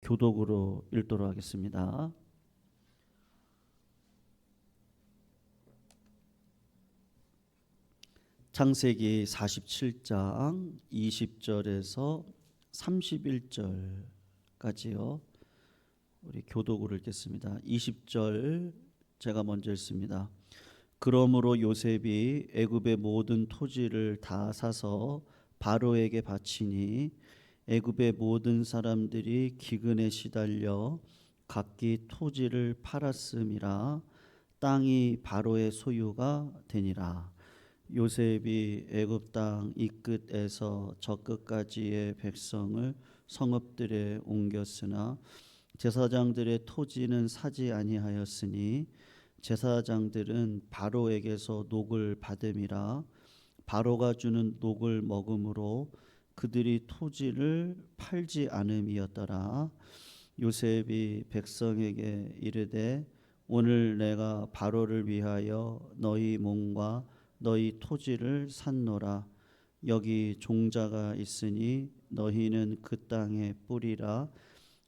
교독으로 읽도록 하겠습니다. 창세기 47장 20절에서 31절까지요. 우리 교독으로 읽겠습니다. 20절 제가 먼저 읽습니다. 그러므로 요셉이 애굽의 모든 토지를 다 사서 바로에게 바치니 애굽의 모든 사람들이 기근에 시달려 각기 토지를 팔았음이라. 땅이 바로의 소유가 되니라. 요셉이 애굽 땅 이 끝에서 저 끝까지의 백성을 성읍들에 옮겼으나 제사장들의 토지는 사지 아니하였으니 제사장들은 바로에게서 녹을 받음이라. 바로가 주는 녹을 먹음으로 그들이 토지를 팔지 않음이었더라. 요셉이 백성에게 이르되 오늘 내가 바로를 위하여 너희 몸과 너희 토지를 샀노라. 여기 종자가 있으니 너희는 그 땅에 뿌리라.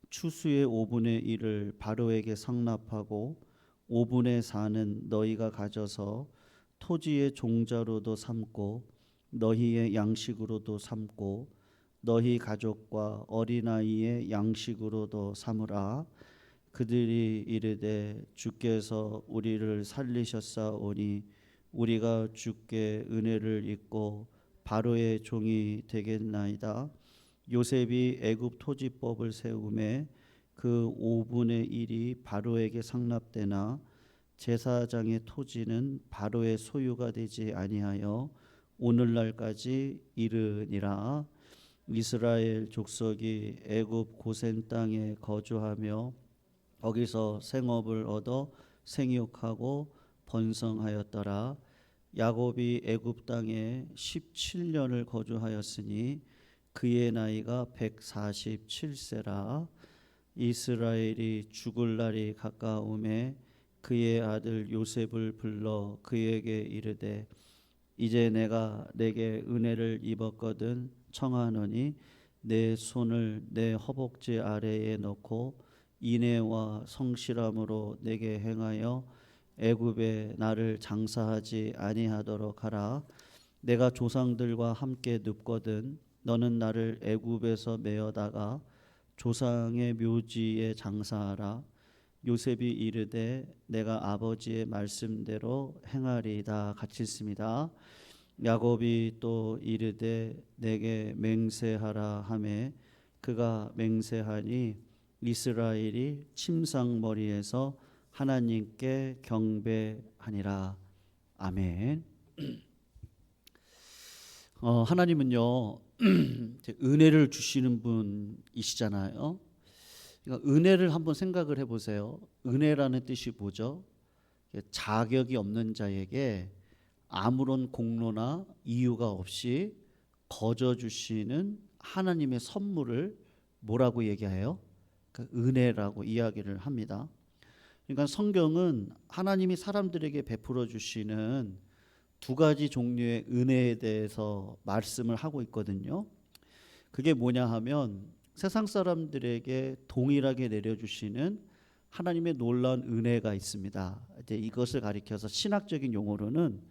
추수의 5분의 1을 바로에게 상납하고 5분의 4는 너희가 가져서 토지의 종자로도 삼고 너희의 양식으로도 삼고 너희 가족과 어린아이의 양식으로도 삼으라. 그들이 이르되 주께서 우리를 살리셨사오니 우리가 주께 은혜를 입고 바로의 종이 되겠나이다. 요셉이 애굽 토지법을 세우매 그 5분의 1이 바로에게 상납되나 제사장의 토지는 바로의 소유가 되지 아니하여 오늘날까지 이르니라. 이스라엘 족속이 애굽 고센 땅에 거주하며 거기서 생업을 얻어 생육하고 번성하였더라. 야곱이 애굽 땅에 17년을 거주하였으니 그의 나이가 147세라. 이스라엘이 죽을 날이 가까움에 그의 아들 요셉을 불러 그에게 이르되 이제 내가 내게 은혜를 입었거든 청하노니 내 손을 내 허벅지 아래에 넣고 인애와 성실함으로 내게 행하여 애굽에 나를 장사하지 아니하도록 하라. 내가 조상들과 함께 눕거든 너는 나를 애굽에서 메어다가 조상의 묘지에 장사하라. 요셉이 이르되 내가 아버지의 말씀대로 행하리이다. 같이 읽습니다. 야곱이 또 이르되 내게 맹세하라 하매 그가 맹세하니 이스라엘이 침상머리에서 하나님께 경배하니라. 아멘. 하나님은요 은혜를 주시는 분이시잖아요. 그러니까 은혜를 한번 생각을 해보세요. 은혜라는 뜻이 뭐죠? 자격이 없는 자에게 아무런 공로나 이유가 없이 거저 주시는 하나님의 선물을 뭐라고 얘기해요? 그러니까 은혜라고 이야기를 합니다. 그러니까 성경은 하나님이 사람들에게 베풀어 주시는 두 가지 종류의 은혜에 대해서 말씀을 하고 있거든요. 그게 뭐냐 하면 세상 사람들에게 동일하게 내려주시는 하나님의 놀라운 은혜가 있습니다. 이제 이것을 가리켜서 신학적인 용어로는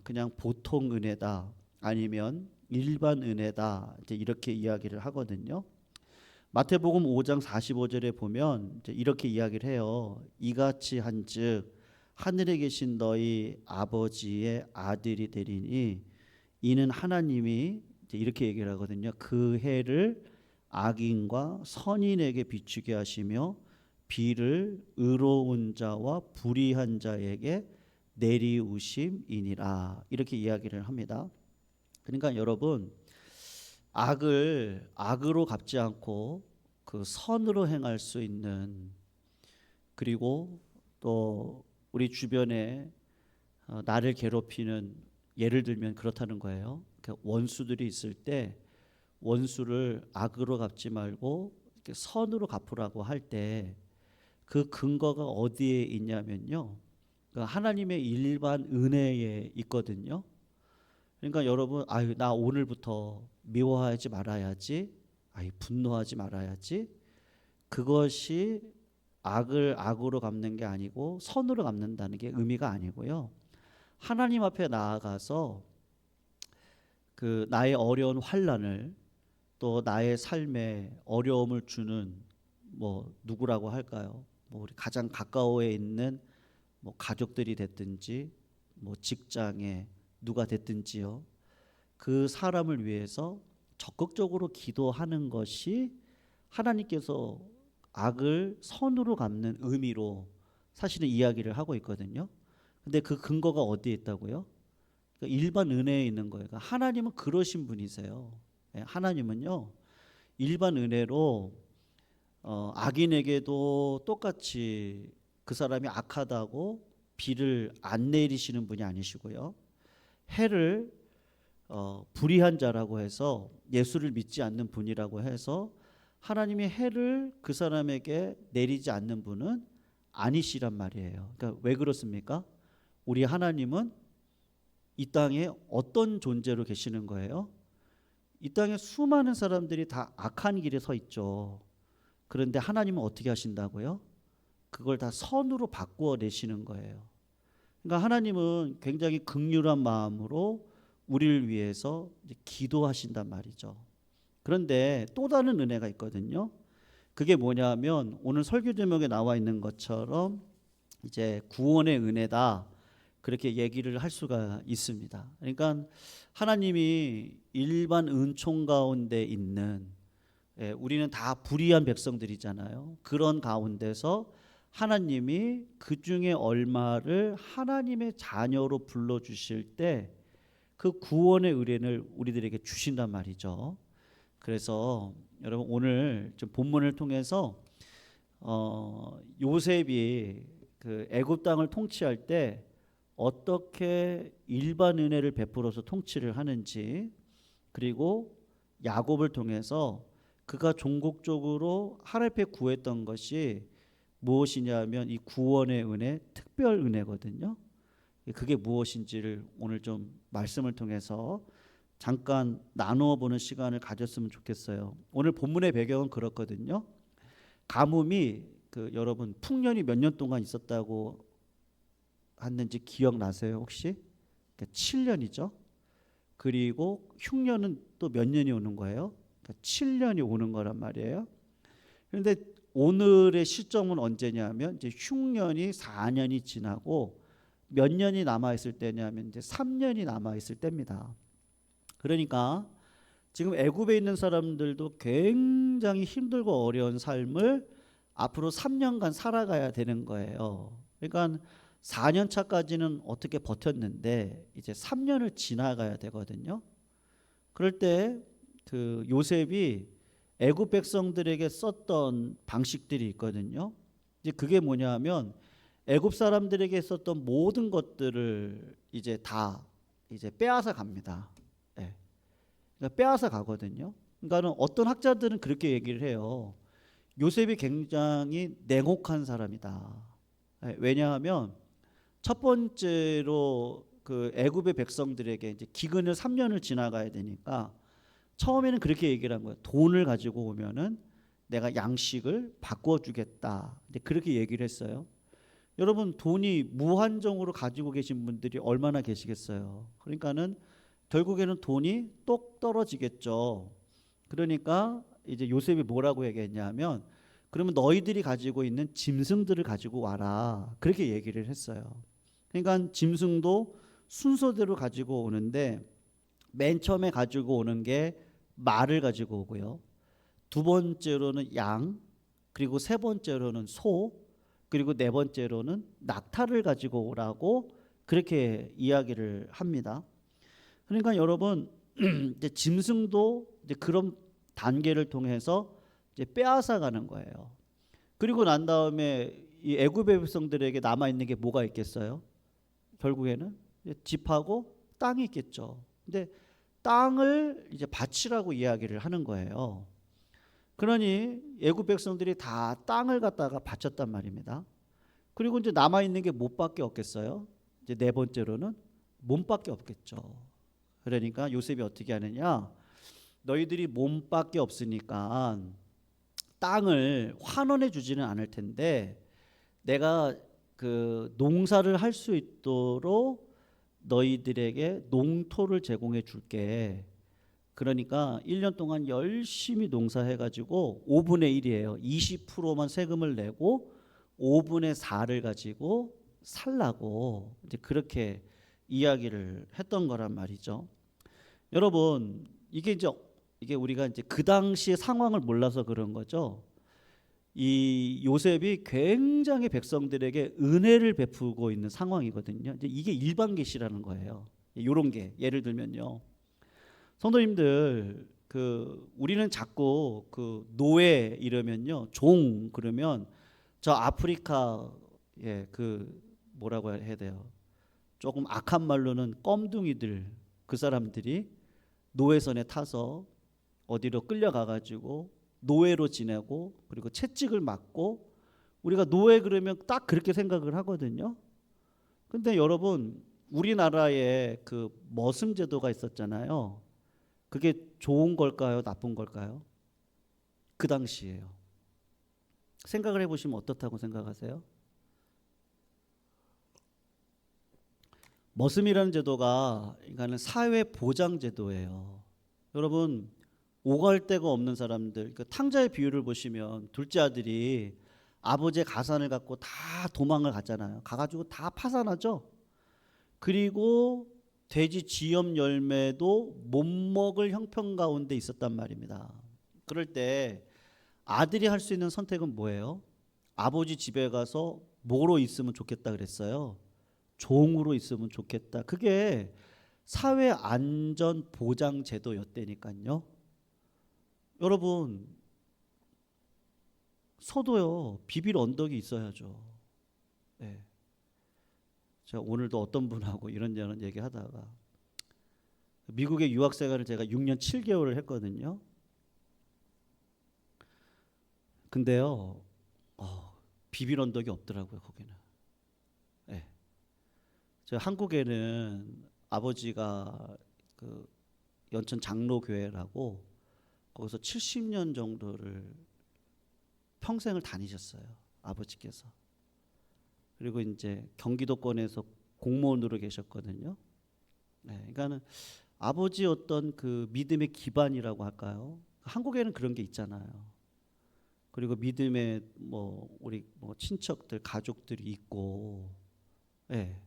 그냥 보통 은혜다 아니면 일반 은혜다 이제 이렇게 이야기를 하거든요. 마태복음 5장 45절에 보면 이제 이렇게 이야기를 해요. 이같이 한즉 하늘에 계신 너희 아버지의 아들이 되리니 이는 하나님이 이제 이렇게 얘기를 하거든요. 그 해를 악인과 선인에게 비추게 하시며 비를 의로운 자와 불의한 자에게 내리우심이니라. 이렇게 이야기를 합니다. 그러니까 여러분 악을 악으로 갚지 않고 그 선으로 행할 수 있는, 그리고 또 우리 주변에 나를 괴롭히는, 예를 들면 그렇다는 거예요. 원수들이 있을 때 원수를 악으로 갚지 말고 선으로 갚으라고 할 때 그 근거가 어디에 있냐면요, 하나님의 일반 은혜에 있거든요. 그러니까 여러분, 나 오늘부터 미워하지 말아야지, 분노하지 말아야지, 그것이 악을 악으로 갚는 게 아니고 선으로 갚는다는 게 의미가 아니고요. 하나님 앞에 나아가서 그 나의 어려운 환난을 또 나의 삶에 어려움을 주는 뭐 누구라고 할까요? 뭐 우리 가장 가까워에 있는 뭐 가족들이 됐든지 뭐 직장에 누가 됐든지요. 그 사람을 위해서 적극적으로 기도하는 것이 하나님께서 악을 선으로 갚는 의미로 사실은 이야기를 하고 있거든요. 근데 그 근거가 어디에 있다고요? 그러니까 일반 은혜에 있는 거예요. 그러니까 하나님은 그러신 분이세요. 하나님은요 일반 은혜로 악인에게도 똑같이 그 사람이 악하다고 비를 안 내리시는 분이 아니시고요. 해를 불의한 자라고 해서 예수를 믿지 않는 분이라고 해서 하나님이 해를 그 사람에게 내리지 않는 분은 아니시란 말이에요. 그러니까 왜 그렇습니까? 우리 하나님은 이 땅에 어떤 존재로 계시는 거예요? 이 땅에 수많은 사람들이 다 악한 길에 서 있죠. 그런데 하나님은 어떻게 하신다고요? 그걸 다 선으로 바꾸어 내시는 거예요. 그러니까 하나님은 굉장히 긍휼한 마음으로 우리를 위해서 기도하신단 말이죠. 그런데 또 다른 은혜가 있거든요. 그게 뭐냐면 오늘 설교 제목에 나와 있는 것처럼 이제 구원의 은혜다. 그렇게 얘기를 할 수가 있습니다. 그러니까 하나님이 일반 은총 가운데 있는 우리는 다 불의한 백성들이잖아요. 그런 가운데서 하나님이 그 중에 얼마를 하나님의 자녀로 불러주실 때 그 구원의 은혜를 우리들에게 주신단 말이죠. 그래서 여러분 오늘 좀 본문을 통해서 요셉이 그 애굽 땅을 통치할 때 어떻게 일반 은혜를 베풀어서 통치를 하는지, 그리고 야곱을 통해서 그가 종국적으로 하나님 앞에 구했던 것이 무엇이냐면 이 구원의 은혜, 특별 은혜거든요. 그게 무엇인지를 오늘 좀 말씀을 통해서 잠깐 나누어 보는 시간을 가졌으면 좋겠어요. 오늘 본문의 배경은 그렇거든요. 가뭄이 여러분 풍년이 몇 년 동안 있었다고 했는지 기억나세요 혹시? 7년이죠. 그리고 흉년은 또 몇 년이 오는 거예요? 7년이 오는 거란 말이에요. 그런데 오늘의 시점은 언제냐면 이제 흉년이 4년이 지나고 몇 년이 남아 있을 때냐면 이제 3년이 남아 있을 때입니다. 그러니까 지금 애굽에 있는 사람들도 굉장히 힘들고 어려운 삶을 앞으로 3년간 살아가야 되는 거예요. 그러니까 4년 차까지는 어떻게 버텼는데 이제 3년을 지나가야 되거든요. 그럴 때 그 요셉이 애굽 백성들에게 썼던 방식들이 있거든요. 이제 그게 뭐냐면 애굽 사람들에게 썼던 모든 것들을 이제 다 이제 빼앗아 갑니다. 예. 그러니까 빼앗아 가거든요. 그러니까는 어떤 학자들은 그렇게 얘기를 해요. 요셉이 굉장히 냉혹한 사람이다. 예. 왜냐하면 첫 번째로 그 애굽의 백성들에게 이제 기근을 3년을 지나가야 되니까 처음에는 그렇게 얘기를 한 거예요. 돈을 가지고 오면은 내가 양식을 바꿔 주겠다. 그렇게 얘기를 했어요. 여러분 돈이 무한정으로 가지고 계신 분들이 얼마나 계시겠어요. 그러니까는 결국에는 돈이 똑 떨어지겠죠. 그러니까 이제 요셉이 뭐라고 얘기했냐면 그러면 너희들이 가지고 있는 짐승들을 가지고 와라. 그렇게 얘기를 했어요. 그러니까 짐승도 순서대로 가지고 오는데 맨 처음에 가지고 오는 게 말을 가지고 오고요. 두 번째로는 양, 그리고 세 번째로는 소, 그리고 네 번째로는 낙타를 가지고 오라고 그렇게 이야기를 합니다. 그러니까 여러분 이제 짐승도 이제 그런 단계를 통해서 이제 빼앗아 가는 거예요. 그리고 난 다음에 이 애굽의 백성들에게 남아 있는 게 뭐가 있겠어요? 결국에는 집하고 땅이 있겠죠. 근데 땅을 이제 바치라고 이야기를 하는 거예요. 그러니 애굽 백성들이 다 땅을 갖다가 바쳤단 말입니다. 그리고 이제 남아 있는 게 못밖에 없겠어요. 이제 네 번째로는 몸밖에 없겠죠. 그러니까 요셉이 어떻게 하느냐? 너희들이 몸밖에 없으니까 땅을 환원해 주지는 않을 텐데 내가 그 농사를 할 수 있도록 너희들에게 농토를 제공해 줄게. 그러니까 1년 동안 열심히 농사해 가지고 5분의 1이에요. 20%만 세금을 내고 5분의 4를 가지고 살라고 이제 그렇게 이야기를 했던 거란 말이죠. 여러분, 이게 우리가 이제 그 당시의 상황을 몰라서 그런 거죠. 이 요셉이 굉장히 백성들에게 은혜를 베푸고 있는 상황이거든요. 이제 이게 일반 계시라는 거예요. 이런 게 예를 들면요. 성도님들 우리는 자꾸 그 노예 이러면요. 종 그러면 저 아프리카 뭐라고 해야 돼요? 조금 악한 말로는 껌둥이들 그 사람들이 노예선에 타서 어디로 끌려가 가지고 노예로 지내고 그리고 채찍을 맞고 우리가 노예 그러면 딱 그렇게 생각을 하거든요. 근데 여러분 우리나라에 그 머슴 제도가 있었잖아요. 그게 좋은 걸까요? 나쁜 걸까요? 그 당시에요. 생각을 해보시면 어떻다고 생각하세요? 머슴이라는 제도가 그러니까 사회 보장 제도예요. 여러분 오갈 데가 없는 사람들, 그 탕자의 비유를 보시면 둘째 아들이 아버지의 가산을 갖고 다 도망을 갔잖아요. 가가지고 다 파산하죠. 그리고 돼지 쥐염 열매도 못 먹을 형편 가운데 있었단 말입니다. 그럴 때 아들이 할 수 있는 선택은 뭐예요? 아버지 집에 가서 뭐로 있으면 좋겠다 그랬어요. 종으로 있으면 좋겠다. 그게 사회 안전 보장 제도였다니까요. 여러분 서도요 비빌 언덕이 있어야죠. 네. 제가 오늘도 어떤 분하고 이런저런 얘기하다가 미국의 유학 생활을 제가 6년 7개월을 했거든요. 근데요 비빌 언덕이 없더라고요 거기는. 네. 저 한국에는 아버지가 그 연천 장로교회라고 거기서 70년 정도를 평생을 다니셨어요. 아버지께서. 그리고 이제 경기도권에서 공무원으로 계셨거든요. 네, 그러니까는 아버지 어떤 그 믿음의 기반이라고 할까요? 한국에는 그런 게 있잖아요. 그리고 믿음의 우리 친척들, 가족들이 있고, 예.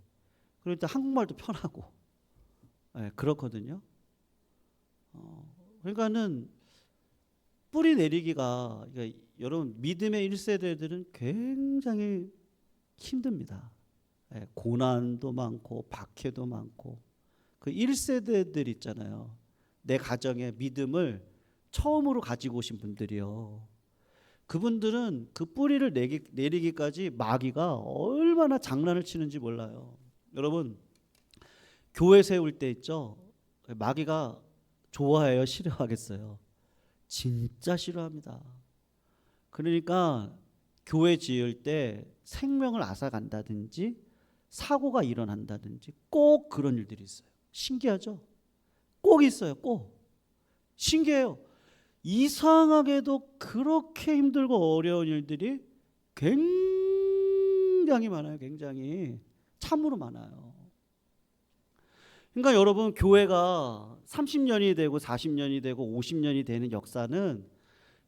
그러니까 한국말도 편하고, 예, 그렇거든요. 그러니까는 뿌리 내리기가 그러니까 여러분 믿음의 1세대들은 굉장히 힘듭니다. 예, 고난도 많고 박해도 많고 그 1세대들 있잖아요. 내 가정에 믿음을 처음으로 가지고 오신 분들이요. 그분들은 그 뿌리를 내리기까지 마귀가 얼마나 장난을 치는지 몰라요. 여러분 교회 세울 때 있죠. 마귀가 좋아해요? 싫어하겠어요? 진짜 싫어합니다. 그러니까 교회 지을 때 생명을 앗아간다든지 사고가 일어난다든지 꼭 그런 일들이 있어요. 신기하죠? 꼭 있어요. 꼭. 신기해요. 이상하게도 그렇게 힘들고 어려운 일들이 굉장히 많아요. 굉장히 참으로 많아요. 그러니까 여러분 교회가 30년이 되고 40년이 되고 50년이 되는 역사는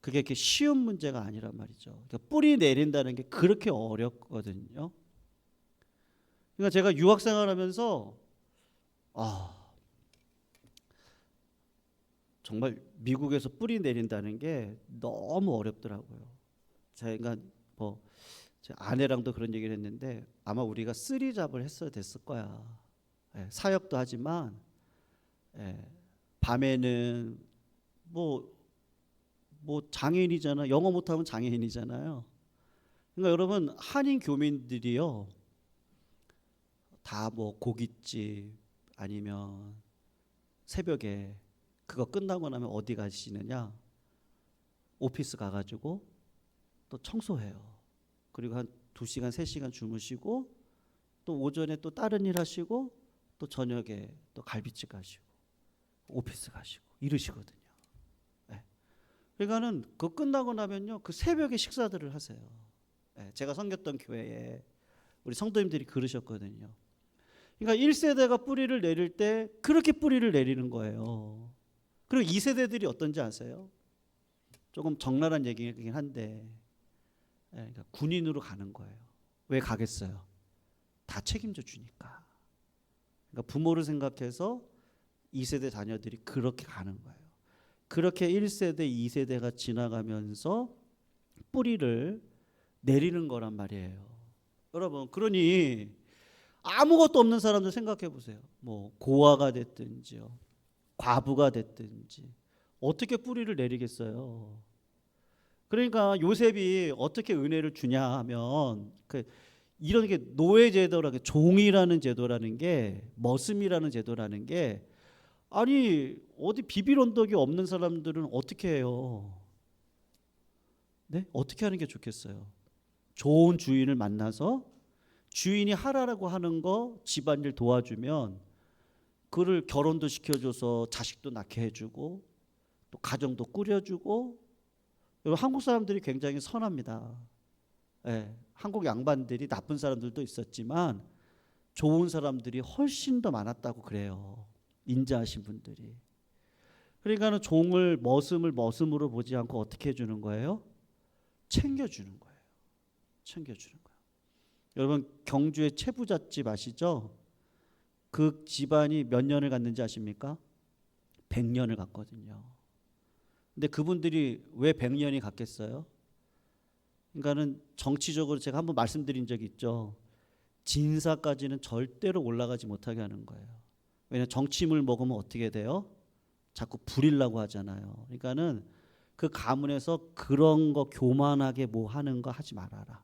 그게 이렇게 쉬운 문제가 아니란 말이죠. 그러니까 뿌리 내린다는 게 그렇게 어렵거든요. 그러니까 제가 유학 생활하면서 정말 미국에서 뿌리 내린다는 게 너무 어렵더라고요. 제가 제 아내랑도 그런 얘기를 했는데 아마 우리가 쓰리잡을 했어야 됐을 거야. 예, 사역도 하지만 밤에는 장애인이잖아. 영어 못하면 장애인이잖아요. 그러니까 여러분 한인 교민들이요 다 고깃집 아니면 새벽에 그거 끝나고 나면 어디 가시느냐? 오피스 가가지고 또 청소해요. 그리고 한 2시간 3시간 주무시고 또 오전에 또 다른 일 하시고 또 저녁에 또 갈비집 가시고 오피스 가시고 이러시거든요. 네. 그러니까는 그 끝나고 나면요, 그 새벽에 식사들을 하세요. 제가 섬겼던 교회에 우리 성도님들이 그러셨거든요. 그러니까 1세대가 뿌리를 내릴 때 그렇게 뿌리를 내리는 거예요. 그리고 2세대들이 어떤지 아세요? 조금 적나라한 얘기긴 한데, 그러니까 군인으로 가는 거예요. 왜 가겠어요? 다 책임져 주니까. 그러니까 부모를 생각해서 2세대 자녀들이 그렇게 가는 거예요. 그렇게 1세대, 2세대가 지나가면서 뿌리를 내리는 거란 말이에요. 여러분, 그러니 아무것도 없는 사람들 생각해 보세요. 뭐 고아가 됐든지요, 과부가 됐든지 어떻게 뿌리를 내리겠어요? 그러니까 요셉이 어떻게 은혜를 주냐 하면 이런 게 노예 제도라는 게, 종이라는 제도라는 게, 머슴이라는 제도라는 게, 아니 어디 비빌 언덕이 없는 사람들은 어떻게 해요? 네? 어떻게 하는 게 좋겠어요? 좋은 주인을 만나서 주인이 하라고 하는 거 집안일 도와주면 그를 결혼도 시켜줘서 자식도 낳게 해주고 또 가정도 꾸려주고. 여러분, 한국 사람들이 굉장히 선합니다. 한국 양반들이 나쁜 사람들도 있었지만 좋은 사람들이 훨씬 더 많았다고 그래요. 인자하신 분들이. 그러니까는 종을, 머슴을 머슴으로 보지 않고 어떻게 해주는 거예요? 챙겨주는 거예요. 챙겨주는 거예요. 여러분, 경주의 채부잣집 아시죠? 그 집안이 몇 년을 갔는지 아십니까? 100년을 갔거든요. 근데 그분들이 왜 100년이 갔겠어요? 그러니까는 정치적으로 제가 한번 말씀드린 적이 있죠. 진사까지는 절대로 올라가지 못하게 하는 거예요. 왜냐하면 정치물 먹으면 어떻게 돼요? 자꾸 부리려고 하잖아요. 그러니까는 그 가문에서 그런 거 교만하게 뭐 하는 거 하지 말아라.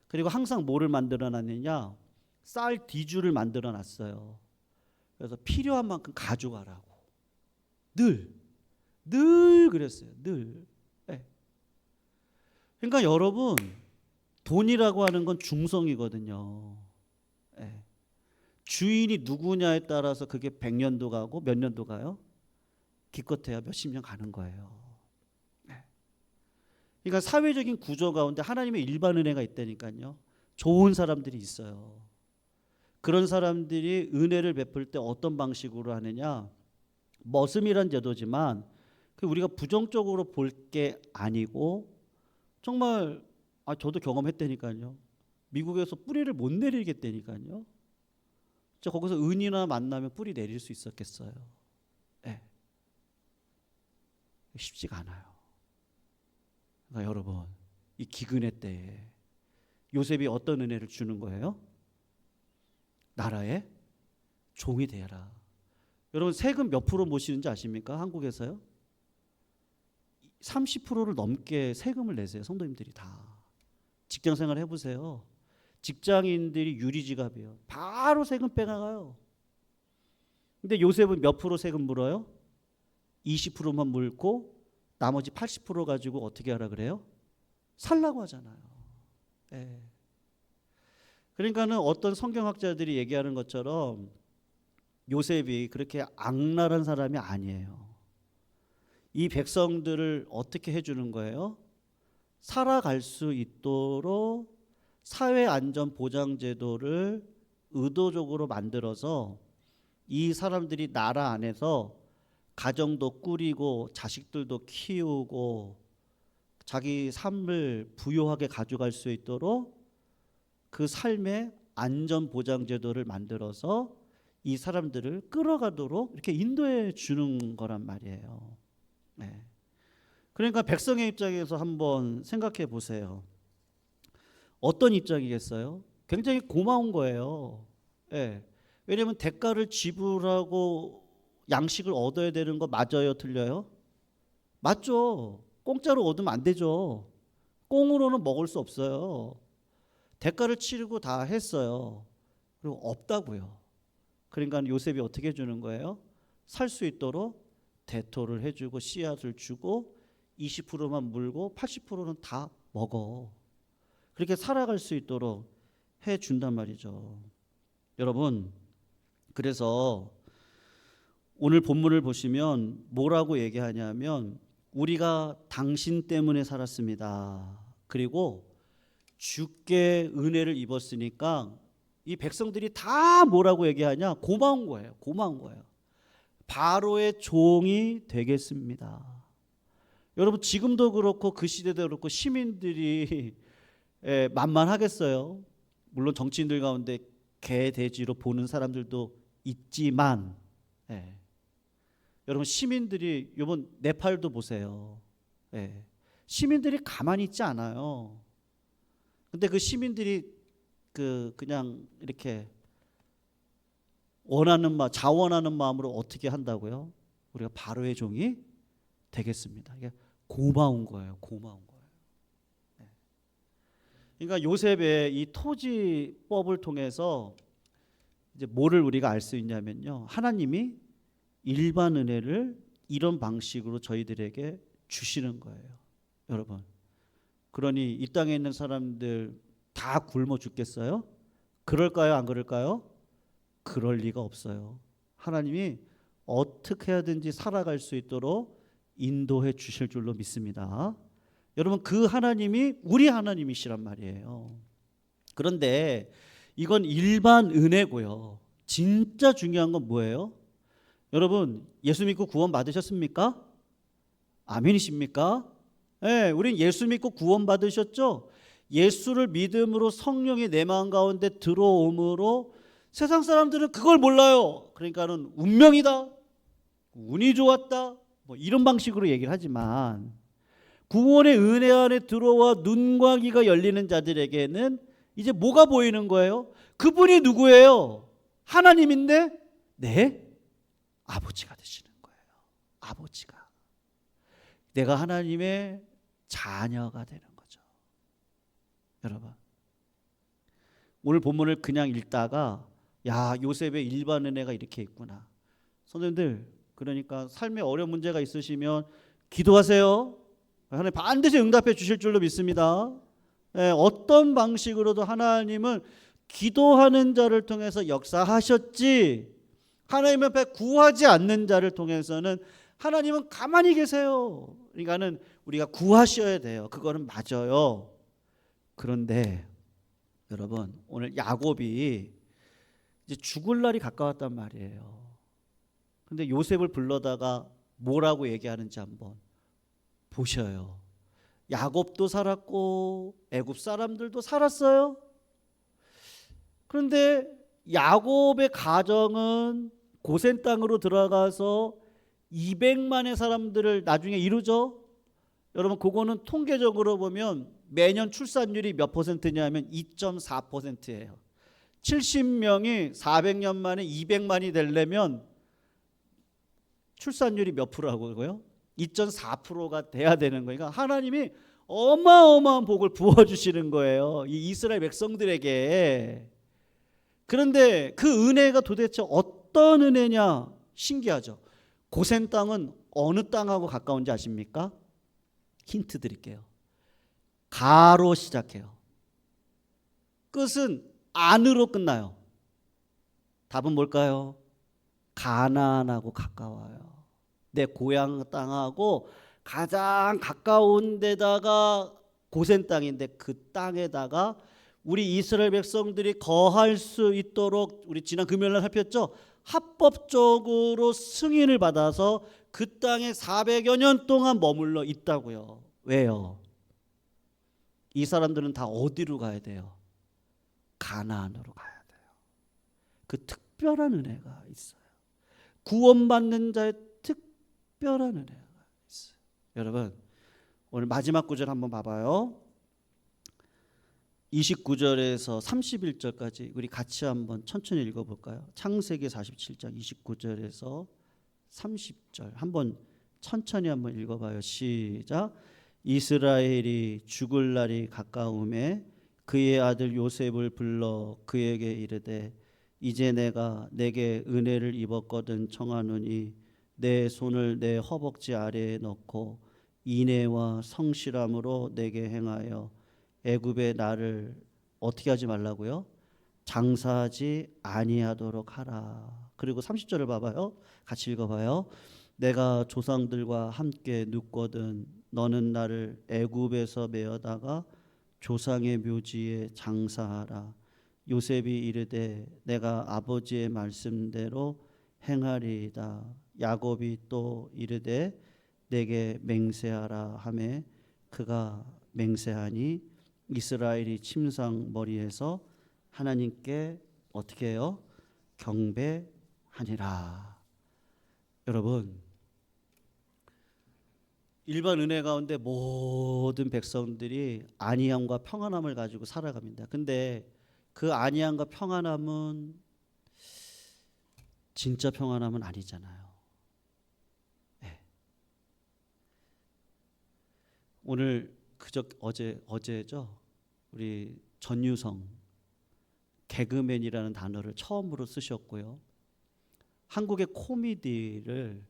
그리고 항상 뭐를 만들어 놨느냐? 쌀 뒤주를 만들어 놨어요. 그래서 필요한 만큼 가져가라고. 늘 그랬어요. 늘. 그러니까 여러분, 돈이라고 하는 건 중성이거든요. 주인이 누구냐에 따라서 그게 100년도 가고 몇 년도 가요? 기껏해야 몇십 년 가는 거예요. 그러니까 사회적인 구조 가운데 하나님의 일반 은혜가 있다니까요. 좋은 사람들이 있어요. 그런 사람들이 은혜를 베풀 때 어떤 방식으로 하느냐? 머슴이란 제도지만 우리가 부정적으로 볼 게 아니고, 정말 저도 경험했다니까요. 미국에서 뿌리를 못 내리겠다니까요. 진짜 거기서 은이나 만나면 뿌리 내릴 수 있었겠어요? 쉽지가 않아요. 그러니까 여러분, 이 기근의 때에 요셉이 어떤 은혜를 주는 거예요? 나라의 종이 되라. 여러분, 세금 몇 프로 모시는지 아십니까? 한국에서요? 30%를 넘게 세금을 내세요. 성도님들이 다. 직장 생활 해보세요. 직장인들이 유리지갑이에요. 바로 세금 빼나가요. 근데 요셉은 몇 프로 세금 물어요? 20%만 물고 나머지 80% 가지고 어떻게 하라 그래요? 살라고 하잖아요. 그러니까는 어떤 성경학자들이 얘기하는 것처럼 요셉이 그렇게 악랄한 사람이 아니에요. 이 백성들을 어떻게 해주는 거예요? 살아갈 수 있도록 사회안전보장제도를 의도적으로 만들어서 이 사람들이 나라 안에서 가정도 꾸리고 자식들도 키우고 자기 삶을 부유하게 가져갈 수 있도록 그 삶의 안전보장제도를 만들어서 이 사람들을 끌어가도록 이렇게 인도해 주는 거란 말이에요. 그러니까 백성의 입장에서 한번 생각해 보세요. 어떤 입장이겠어요? 굉장히 고마운 거예요. 왜냐하면 대가를 지불하고 양식을 얻어야 되는 거 맞아요, 틀려요? 맞죠. 공짜로 얻으면 안 되죠. 꽁으로는 먹을 수 없어요. 대가를 치르고 다 했어요. 그리고 없다고요. 그러니까 요셉이 어떻게 해주는 거예요? 살 수 있도록 대토를 해주고 씨앗을 주고 20%만 물고 80%는 다 먹어. 그렇게 살아갈 수 있도록 해준단 말이죠. 여러분, 그래서 오늘 본문을 보시면 뭐라고 얘기하냐면 우리가 당신 때문에 살았습니다. 그리고 주께 은혜를 입었으니까 이 백성들이 다 뭐라고 얘기하냐? 고마운 거예요. 고마운 거예요. 바로의 종이 되겠습니다. 여러분 지금도 그렇고 그 시대도 그렇고 시민들이 만만하겠어요. 물론 정치인들 가운데 개 돼지로 보는 사람들도 있지만 여러분 시민들이 이번 네팔도 보세요. 시민들이 가만히 있지 않아요. 근데 그 시민들이 그냥 이렇게 자원하는 마음으로 어떻게 한다고요? 우리가 바로의 종이 되겠습니다. 이게 고마운 거예요. 고마운 거예요. 그러니까 요셉의 이 토지법을 통해서 이제 뭐를 우리가 알 수 있냐면요. 하나님이 일반 은혜를 이런 방식으로 저희들에게 주시는 거예요. 여러분. 그러니 이 땅에 있는 사람들 다 굶어 죽겠어요? 그럴까요? 안 그럴까요? 그럴 리가 없어요. 하나님이 어떻게 하든지 살아갈 수 있도록 인도해 주실 줄로 믿습니다. 여러분 그 하나님이 우리 하나님이시란 말이에요. 그런데 이건 일반 은혜고요. 진짜 중요한 건 뭐예요? 여러분 예수 믿고 구원 받으셨습니까? 아멘이십니까? 네, 우린 예수 믿고 구원 받으셨죠? 예수를 믿음으로 성령이 내 마음 가운데 들어옴으로 세상 사람들은 그걸 몰라요. 그러니까는 운명이다, 운이 좋았다, 뭐 이런 방식으로 얘기를 하지만 구원의 은혜 안에 들어와 눈과 귀가 열리는 자들에게는 이제 뭐가 보이는 거예요? 그분이 누구예요? 하나님인데 네, 아버지가 되시는 거예요. 아버지가. 내가 하나님의 자녀가 되는 거죠. 여러분 오늘 본문을 그냥 읽다가 야 요셉의 일반 은혜가 이렇게 있구나. 선생님들 그러니까 삶에 어려운 문제가 있으시면 기도하세요. 하나님 반드시 응답해 주실 줄로 믿습니다. 어떤 방식으로도 하나님은 기도하는 자를 통해서 역사하셨지 하나님 앞에 구하지 않는 자를 통해서는 하나님은 가만히 계세요. 그러니까는 우리가 구하셔야 돼요. 그거는 맞아요. 그런데 여러분 오늘 야곱이 이제 죽을 날이 가까웠단 말이에요. 근데 요셉을 불러다가 뭐라고 얘기하는지 한번 보셔요. 야곱도 살았고 애굽 사람들도 살았어요. 그런데 야곱의 가정은 고센 땅으로 들어가서 200만의 사람들을 나중에 이루죠. 여러분 그거는 통계적으로 보면 매년 출산율이 몇 퍼센트냐면 2.4%예요. 70명이 400년 만에 200만이 되려면 출산율이 몇 프로라고요? 2.4%가 돼야 되는 거예요. 그러니까 하나님이 어마어마한 복을 부어주시는 거예요. 이 이스라엘 백성들에게. 그런데 그 은혜가 도대체 어떤 은혜냐? 신기하죠. 고센 땅은 어느 땅하고 가까운지 아십니까? 힌트 드릴게요. 가로 시작해요. 끝은 안으로 끝나요. 답은 뭘까요? 가나안하고 가까워요. 내 고향 땅하고 가장 가까운 데다가 고센 땅인데 그 땅에다가 우리 이스라엘 백성들이 거할 수 있도록 우리 지난 금요일날 살폈죠. 합법적으로 승인을 받아서 그 땅에 400여 년 동안 머물러 있다고요. 왜요? 이 사람들은 다 어디로 가야 돼요? 가나안으로 가야 돼요. 그 특별한 은혜가 있어요. 구원받는 자의 특별한 은혜가 있어요. 여러분 오늘 마지막 구절 한번 봐봐요. 29절에서 31절까지 우리 같이 한번 천천히 읽어볼까요? 창세기 47장 29절에서 30절 한번 천천히 한번 읽어봐요. 시작. 이스라엘이 죽을 날이 가까움에 그의 아들 요셉을 불러 그에게 이르되 이제 내가 내게 은혜를 입었거든 청하노니 내 손을 내 허벅지 아래에 넣고 인애와 성실함으로 내게 행하여 애굽의 나를 어떻게 하지 말라고요? 장사하지 아니하도록 하라. 그리고 30절을 봐봐요. 같이 읽어봐요. 내가 조상들과 함께 눕거든 너는 나를 애굽에서 메어다가 조상의 묘지에 장사하라. 요셉이 이르되 내가 아버지의 말씀대로 행하리이다. 야곱이 또 이르되 내게 맹세하라 하매 그가 맹세하니 이스라엘이 침상 머리에서 하나님께 어떻게 해요? 경배하니라. 여러분, 일반 은혜 가운데 모든 백성들이 안위함과 평안함을 가지고 살아갑니다. 근데 그 안위함과 평안함은 진짜 평안함은 아니잖아요. 네. 오늘 어제죠. 우리 전유성 개그맨이라는 단어를 처음으로 쓰셨고요. 한국의 코미디를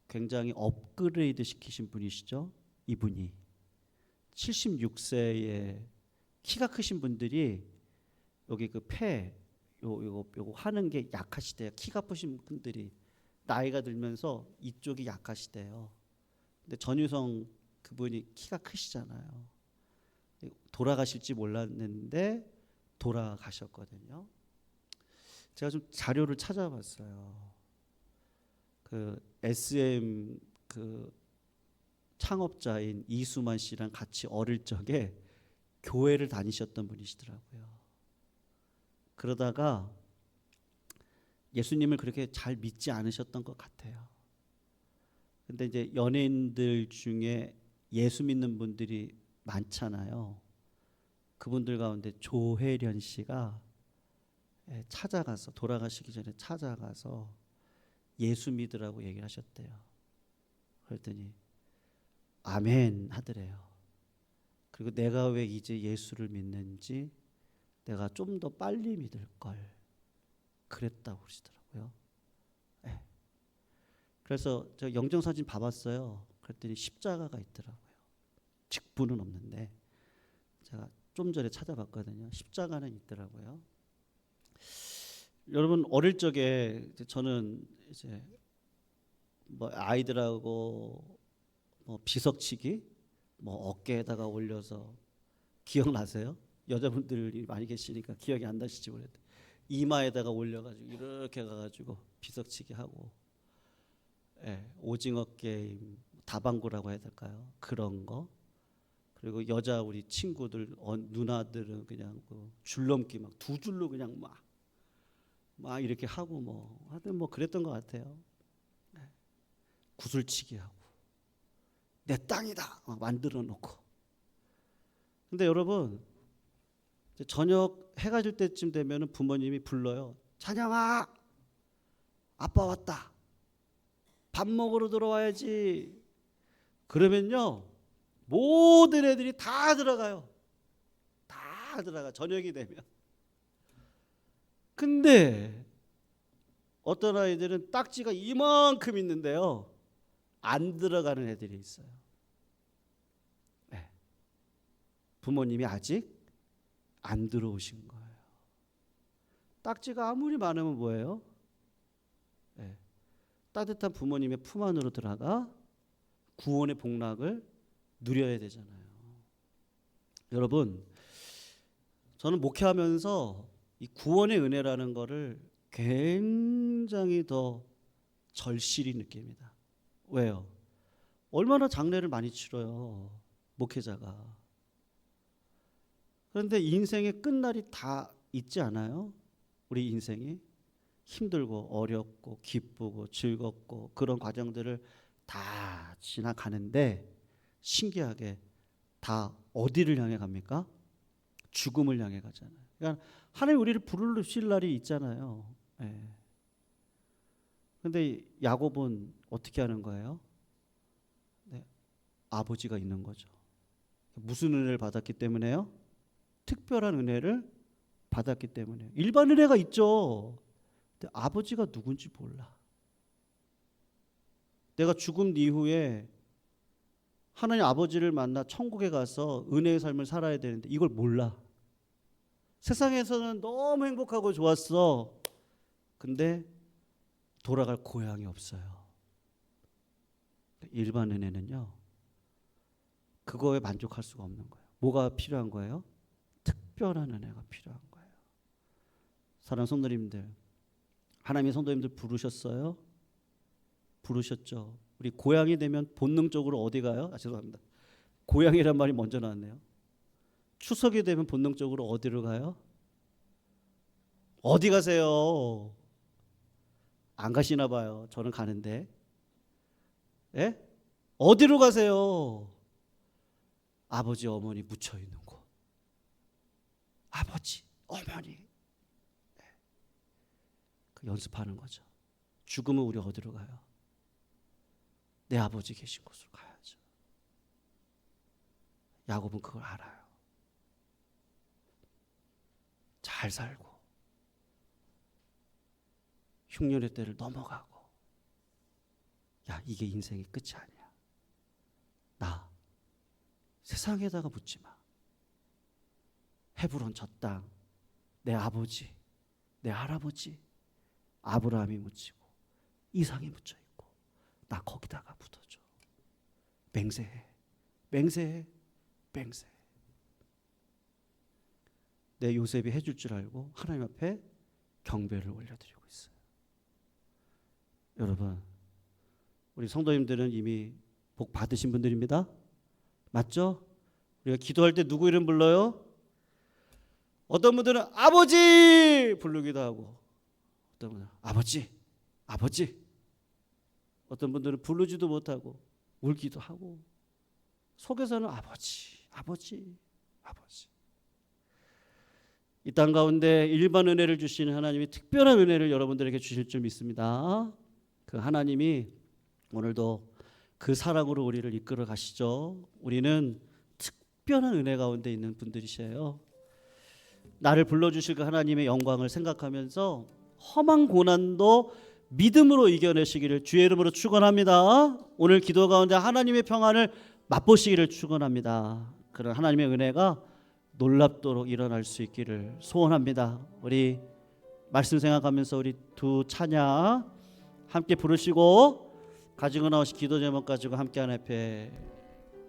굉장히 업그레이드 시키신 분이시죠. 이분이 76세에 키가 크신 분들이 여기 그 요거 하는 게 약하시대요. 키가 크신 분들이 나이가 들면서 이쪽이 약하시대요. 근데 전유성 그분이 키가 크시잖아요. 돌아가실지 몰랐는데 돌아가셨거든요. 제가 좀 자료를 찾아봤어요. 그 SM 그 창업자인 이수만 씨랑 같이 어릴 적에 교회를 다니셨던 분이시더라고요. 그러다가 예수님을 그렇게 잘 믿지 않으셨던 것 같아요. 근데 이제 연예인들 중에 예수 믿는 분들이 많잖아요. 그분들 가운데 조혜련 씨가 찾아가서 돌아가시기 전에 찾아가서 예수 믿으라고 얘기를 하셨대요. 그랬더니 아멘 하더래요. 그리고 내가 왜 이제 예수를 믿는지 내가 좀 더 빨리 믿을 걸 그랬다고 그러시더라고요. 네. 그래서 저 영정사진 봐봤어요. 그랬더니 십자가가 있더라고요. 직분은 없는데 제가 좀 전에 찾아봤거든요. 십자가는 있더라고요. 여러분 어릴 적에 저는 이제 뭐 아이들하고 뭐 비석치기 뭐 어깨에다가 올려서 기억나세요? 여자분들이 많이 계시니까 기억이 안 나실지 모르겠는데 이마에다가 올려가지고 이렇게 가가지고 비석치기 하고 오징어 게임 다방구라고 해야 될까요? 그런 거. 그리고 여자 우리 친구들 누나들은 그냥 그 줄넘기 막 두 줄로 그냥 막 이렇게 하고 뭐 하여튼 뭐 그랬던 것 같아요. 구슬치기 하고 내 땅이다 막 만들어 놓고. 근데 여러분 저녁 해가 질 때쯤 되면은 부모님이 불러요. 찬영아, 아빠 왔다. 밥 먹으러 들어와야지. 그러면요 모든 애들이 다 들어가요. 다 들어가 저녁이 되면. 근데 어떤 아이들은 딱지가 이만큼 있는데요 안 들어가는 애들이 있어요. 네. 부모님이 아직 안 들어오신 거예요. 딱지가 아무리 많으면 뭐예요? 네. 따뜻한 부모님의 품 안으로 들어가 구원의 복락을 누려야 되잖아요. 여러분, 저는 목회하면서 이 구원의 은혜라는 거를 굉장히 더 절실히 느낍니다. 왜요? 얼마나 장례를 많이 치러요, 목회자가. 그런데 인생의 끝날이 다 있지 않아요? 우리 인생이 힘들고 어렵고 기쁘고 즐겁고 그런 과정들을 다 지나가는데 신기하게 다 어디를 향해 갑니까? 죽음을 향해 가잖아요. 그러니까 하나님 우리를 부르실 날이 있잖아요. 그런데 야곱은 어떻게 하는 거예요? 네, 아버지가 있는 거죠. 무슨 은혜를 받았기 때문에요? 특별한 은혜를 받았기 때문에. 일반 은혜가 있죠. 근데 아버지가 누군지 몰라. 내가 죽음 이후에 하나님 아버지를 만나 천국에 가서 은혜의 삶을 살아야 되는데 이걸 몰라. 세상에서는 너무 행복하고 좋았어. 근데 돌아갈 고향이 없어요. 일반 은혜는요, 그거에 만족할 수가 없는 거예요. 뭐가 필요한 거예요? 특별한 은혜가 필요한 거예요. 사랑하는 성도님들, 하나님의 성도님들 부르셨어요? 부르셨죠. 우리 고향이 되면 본능적으로 어디 가요? 죄송합니다. 고향이란 말이 먼저 나왔네요. 추석이 되면 본능적으로 어디로 가요? 어디 가세요? 안 가시나 봐요. 저는 가는데. 예? 어디로 가세요? 아버지 어머니 묻혀 있는 곳. 아버지 어머니. 그 연습하는 거죠. 죽으면 우리 어디로 가요? 내 아버지 계신 곳으로 가야죠. 야곱은 그걸 알아요. 잘 살고 흉년의 때를 넘어가고, 야, 이게 인생의 끝이 아니야. 나 세상에다가 묻지 마. 헤브론 저 땅, 내 아버지, 내 할아버지 아브라함이 묻히고 이삭이 묻혀 있고, 나 거기다가 묻어줘. 맹세해, 맹세해, 맹세해. 내 요셉이 해줄 줄 알고 하나님 앞에 경배를 올려드리고 있어요. 여러분, 우리 성도님들은 이미 복 받으신 분들입니다. 맞죠? 우리가 기도할 때 누구 이름 불러요? 어떤 분들은 아버지 부르기도 하고, 어떤 분들은 아버지, 아버지. 어떤 분들은 부르지도 못하고 울기도 하고, 속에서는 아버지, 아버지, 아버지. 이 땅 가운데 일반 은혜를 주시는 하나님이 특별한 은혜를 여러분들에게 주실 줄 믿습니다. 그 하나님이 오늘도 그 사랑으로 우리를 이끌어 가시죠. 우리는 특별한 은혜 가운데 있는 분들이셔요. 나를 불러주실 그 하나님의 영광을 생각하면서 험한 고난도 믿음으로 이겨내시기를 주의 이름으로 축원합니다. 오늘 기도 가운데 하나님의 평안을 맛보시기를 축원합니다. 그런 하나님의 은혜가 놀랍도록 일어날 수 있기를 소원합니다. 우리 말씀 생각하면서 우리 두 찬양 함께 부르시고, 가지고 나오신 기도 제목 가지고 함께 하나님 앞에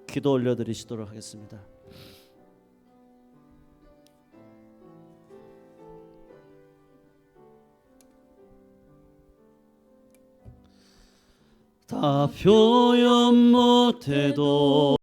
기도 올려드리시도록 하겠습니다. 다 표현 못해도